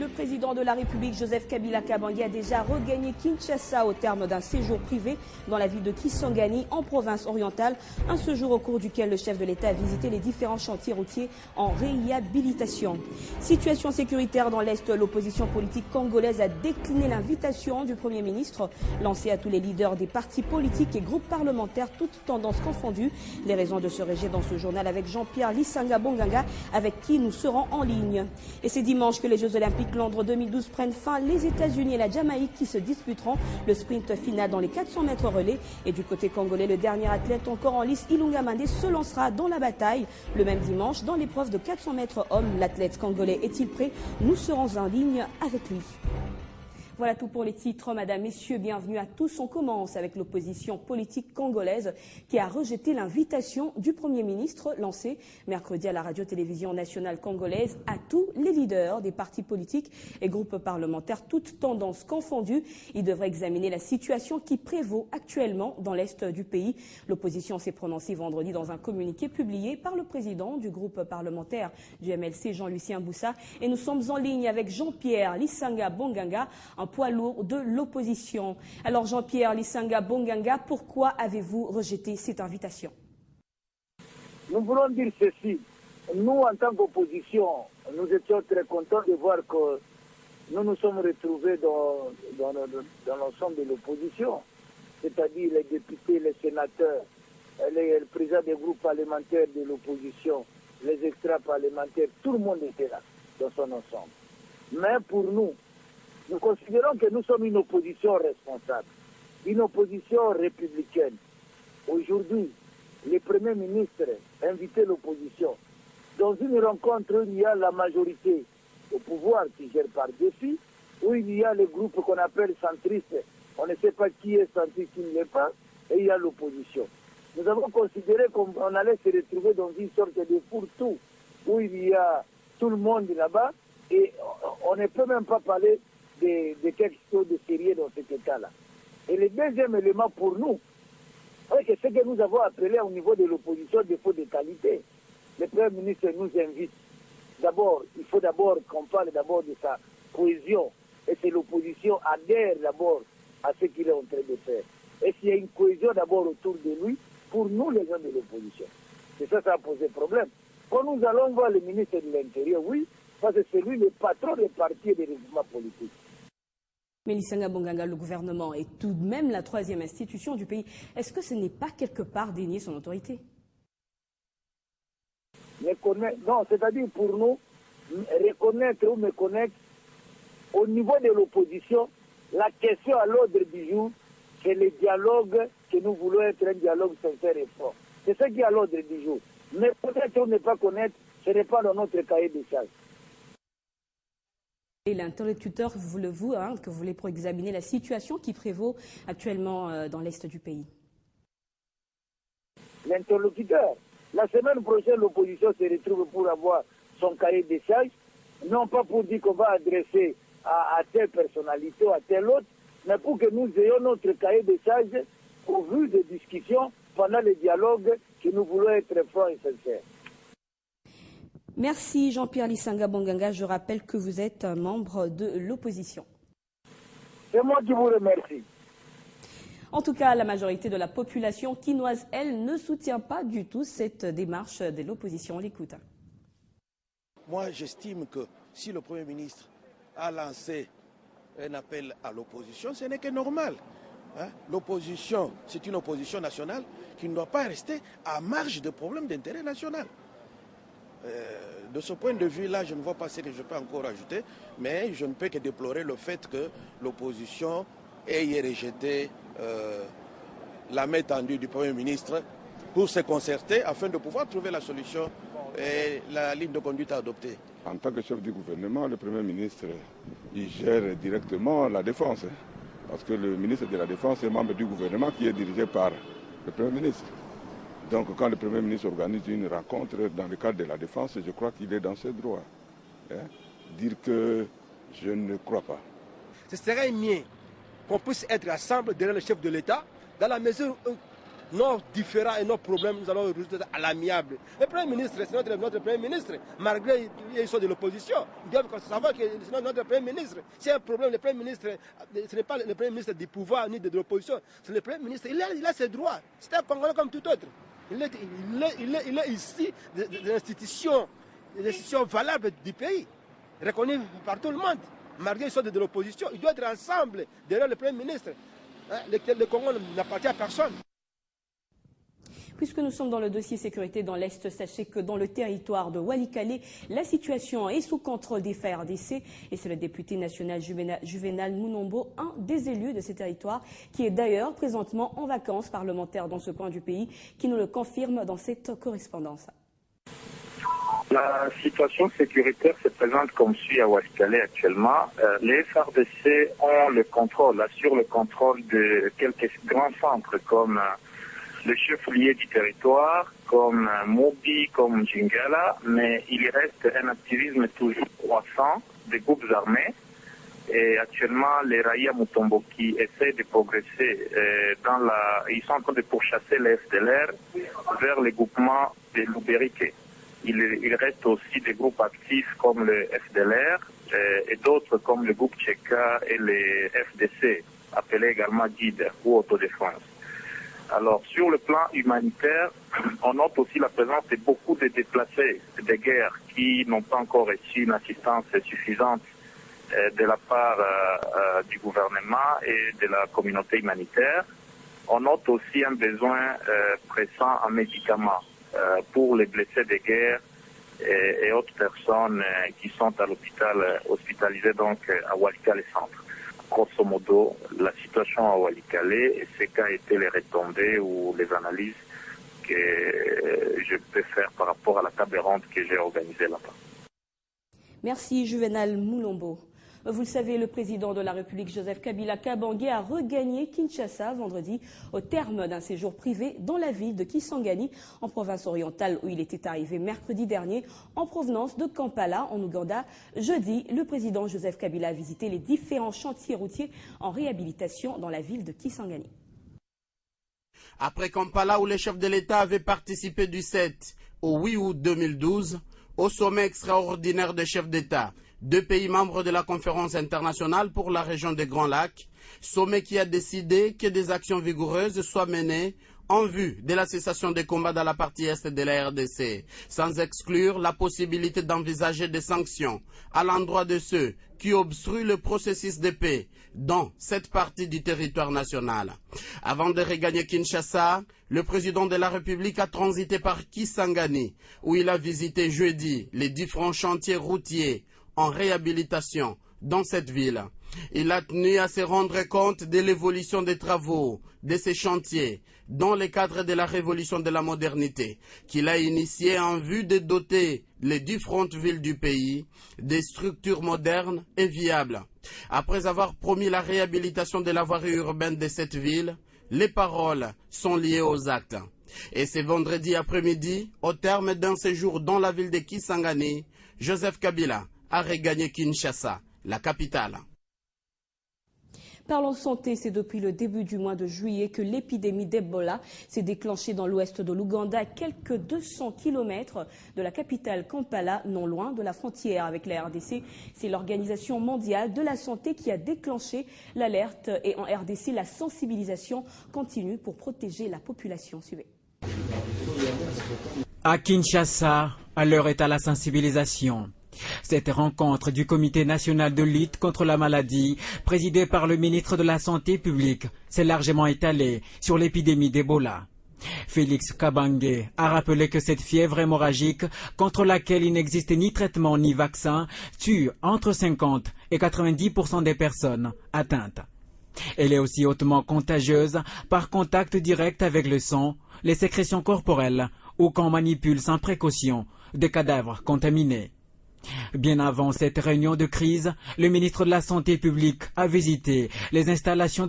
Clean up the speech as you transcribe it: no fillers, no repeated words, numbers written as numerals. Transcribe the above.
Le président de la République, Joseph Kabila Kabange, a déjà regagné Kinshasa au terme d'un séjour privé dans la ville de Kisangani, en province orientale. Un séjour au cours duquel le chef de l'État a visité les différents chantiers routiers en réhabilitation. Situation sécuritaire dans l'Est, l'opposition politique congolaise a décliné l'invitation du Premier ministre lancée à tous les leaders des partis politiques et groupes parlementaires, toutes tendances confondues. Les raisons de ce rejet dans ce journal avec Jean-Pierre Lisanga Bonganga, avec qui nous serons en ligne. Et c'est dimanche que les Jeux Olympiques Londres 2012 prennent fin. Les États-Unis et la Jamaïque qui se disputeront le sprint final dans les 400 mètres relais. Et du côté congolais, le dernier athlète encore en lice, Ilunga Mandé, se lancera dans la bataille le même dimanche dans l'épreuve de 400 mètres hommes. L'athlète congolais est-il prêt? Nous serons en ligne avec lui. Voilà tout pour les titres. Madame, Messieurs, bienvenue à tous. On commence avec l'opposition politique congolaise qui a rejeté l'invitation du Premier ministre lancée mercredi à la radio-télévision nationale congolaise à tous les leaders des partis politiques et groupes parlementaires, toutes tendances confondues. Ils devraient examiner la situation qui prévaut actuellement dans l'Est du pays. L'opposition s'est prononcée vendredi dans un communiqué publié par le président du groupe parlementaire du MLC, Jean-Lucien Boussa. Et nous sommes en ligne avec Jean-Pierre Lisanga Bonganga, un poids lourd de l'opposition. Alors Jean-Pierre Lisanga Bonganga, pourquoi avez-vous rejeté cette invitation? Nous voulons dire ceci. Nous, en tant qu'opposition, nous étions très contents de voir que nous nous sommes retrouvés dans l'ensemble de l'opposition, c'est-à-dire les députés, les sénateurs, les présidents des groupes parlementaires de l'opposition, les extra-parlementaires, tout le monde était là dans son ensemble. Mais pour nous considérons que nous sommes une opposition responsable, une opposition républicaine. Aujourd'hui, le Premier ministre a invité l'opposition. Dans une rencontre où il y a la majorité au pouvoir qui gère par défi, où il y a le groupe qu'on appelle centriste, on ne sait pas qui est centriste, qui ne l'est pas, et il y a l'opposition. Nous avons considéré qu'on allait se retrouver dans une sorte de fourre-tout, où il y a tout le monde là-bas, et on ne peut même pas parler de quelque chose de sérieux dans cet état-là. Et le deuxième élément pour nous, c'est ce que nous avons appelé au niveau de l'opposition défaut de qualité. Le Premier ministre nous invite. D'abord, il faut d'abord qu'on parle d'abord de sa cohésion. Et c'est l'opposition adhère d'abord à ce qu'il est en train de faire. Et s'il y a une cohésion d'abord autour de lui, pour nous les gens de l'opposition. Et ça a posé problème. Quand nous allons voir le ministre de l'Intérieur, oui, parce que c'est lui le patron des partis et des mouvements politiques. Mais Lisanga Bonganga, le gouvernement est tout de même la troisième institution du pays. Est-ce que ce n'est pas quelque part dénier son autorité? Non, c'est-à-dire pour nous, reconnaître ou méconnaître, au niveau de l'opposition, la question à l'ordre du jour, c'est le dialogue que nous voulons être un dialogue sincère et fort. C'est ce qui est à l'ordre du jour. Mais peut-être ou ne pas connaître, ce n'est pas dans notre cahier de charges. Et l'interlocuteur, vous, que vous voulez pour examiner la situation qui prévaut actuellement dans l'Est du pays? L'interlocuteur. La semaine prochaine, l'opposition se retrouve pour avoir son cahier de charges, non pas pour dire qu'on va adresser à telle personnalité ou à telle autre, mais pour que nous ayons notre cahier de charges au vu des discussions pendant les dialogues que nous voulons être francs et sincères. Merci Jean-Pierre Lisanga Bonganga. Je rappelle que vous êtes un membre de l'opposition. C'est moi qui vous remercie. En tout cas, la majorité de la population quinoise, elle, ne soutient pas du tout cette démarche de l'opposition. On l'écoute. Moi, j'estime que si le Premier ministre a lancé un appel à l'opposition, ce n'est que normal. L'opposition, c'est une opposition nationale qui ne doit pas rester à marge de problèmes d'intérêt national. De ce point de vue-là, je ne vois pas ce que je peux encore ajouter, mais je ne peux que déplorer le fait que l'opposition ait rejeté la main tendue du Premier ministre pour se concerter afin de pouvoir trouver la solution et la ligne de conduite à adopter. En tant que chef du gouvernement, le Premier ministre, il gère directement la défense. Parce que le ministre de la Défense est membre du gouvernement qui est dirigé par le Premier ministre. Donc quand le Premier ministre organise une rencontre dans le cadre de la défense, je crois qu'il est dans ses droits. Dire que je ne crois pas. Ce serait mieux qu'on puisse être ensemble derrière le chef de l'État, dans la mesure où nos différends et nos problèmes, nous allons résoudre à l'amiable. Le Premier ministre, c'est notre Premier ministre, malgré qu'ils sont de l'opposition. Ils doivent savoir que c'est notre Premier ministre. S'il y a un problème, le Premier ministre, ce n'est pas le Premier ministre du pouvoir ni de l'opposition, c'est le Premier ministre. Il a ses droits. C'est un Congolais comme tout autre. Il est ici des institutions valables du pays, reconnues par tout le monde. Malgré qu'ils sont de l'opposition, ils doivent être ensemble derrière le Premier ministre. Le Congo n'appartient à personne. Puisque nous sommes dans le dossier sécurité dans l'Est, sachez que dans le territoire de Walikale, la situation est sous contrôle des FARDC et c'est le député national Juvenal Munombo, un des élus de ces territoires, qui est d'ailleurs présentement en vacances parlementaires dans ce coin du pays, qui nous le confirme dans cette correspondance. La situation sécuritaire se présente comme suit à Walikale actuellement. Les FARDC ont le contrôle, assurent le contrôle de quelques grands centres comme le chef-lieu du territoire, comme Mobi, comme Jingala, mais il reste un activisme toujours croissant des groupes armés. Et actuellement, les Raïa Mutomboki essaient de progresser ils sont en train de pourchasser les FDLR vers les groupements de Luberiké. Il reste aussi des groupes actifs comme le FDLR et d'autres comme le groupe Tcheka et les FDC, appelés également guides ou autodéfense. Alors, sur le plan humanitaire, on note aussi la présence de beaucoup de déplacés de guerre qui n'ont pas encore reçu une assistance suffisante de la part du gouvernement et de la communauté humanitaire. On note aussi un besoin pressant en médicaments pour les blessés de guerre et autres personnes qui sont à l'hôpital, hospitalisées donc à Walikale Centre. Grosso modo, la situation à Walikale et ce qu'a été les retombées ou les analyses que je peux faire par rapport à la table ronde que j'ai organisée là-bas. Merci Juvenal Mulombo. Vous le savez, le président de la République, Joseph Kabila Kabange, a regagné Kinshasa vendredi au terme d'un séjour privé dans la ville de Kisangani, en province orientale, où il était arrivé mercredi dernier en provenance de Kampala, en Ouganda. Jeudi, le président Joseph Kabila a visité les différents chantiers routiers en réhabilitation dans la ville de Kisangani. Après Kampala, où les chefs de l'État avaient participé du 7 au 8 août 2012 au sommet extraordinaire des chefs d'État, 2 pays membres de la conférence internationale pour la région des Grands Lacs, sommet qui a décidé que des actions vigoureuses soient menées en vue de la cessation des combats dans la partie est de la RDC, sans exclure la possibilité d'envisager des sanctions à l'endroit de ceux qui obstruent le processus de paix dans cette partie du territoire national. Avant de regagner Kinshasa, le président de la République a transité par Kisangani, où il a visité jeudi les différents chantiers routiers en réhabilitation dans cette ville. Il a tenu à se rendre compte de l'évolution des travaux de ces chantiers dans le cadre de la révolution de la modernité qu'il a initiée en vue de doter les différentes villes du pays des structures modernes et viables. Après avoir promis la réhabilitation de la voirie urbaine de cette ville, les paroles sont liées aux actes. Et c'est vendredi après-midi, au terme d'un séjour dans la ville de Kisangani, Joseph Kabila a regagné Kinshasa, la capitale. Parlons santé, c'est depuis le début du mois de juillet que l'épidémie d'Ebola s'est déclenchée dans l'ouest de l'Ouganda, à quelques 200 km de la capitale Kampala, non loin de la frontière avec la RDC. C'est l'Organisation mondiale de la santé qui a déclenché l'alerte et en RDC, la sensibilisation continue pour protéger la population. Suivez. À Kinshasa, l'heure est à la sensibilisation. Cette rencontre du Comité national de lutte contre la maladie, présidée par le ministre de la Santé publique, s'est largement étalée sur l'épidémie d'Ebola. Félix Kabange a rappelé que cette fièvre hémorragique, contre laquelle il n'existe ni traitement ni vaccin, tue entre 50 et 90% des personnes atteintes. Elle est aussi hautement contagieuse par contact direct avec le sang, les sécrétions corporelles ou quand on manipule sans précaution des cadavres contaminés. Bien avant cette réunion de crise, le ministre de la Santé publique a visité les installations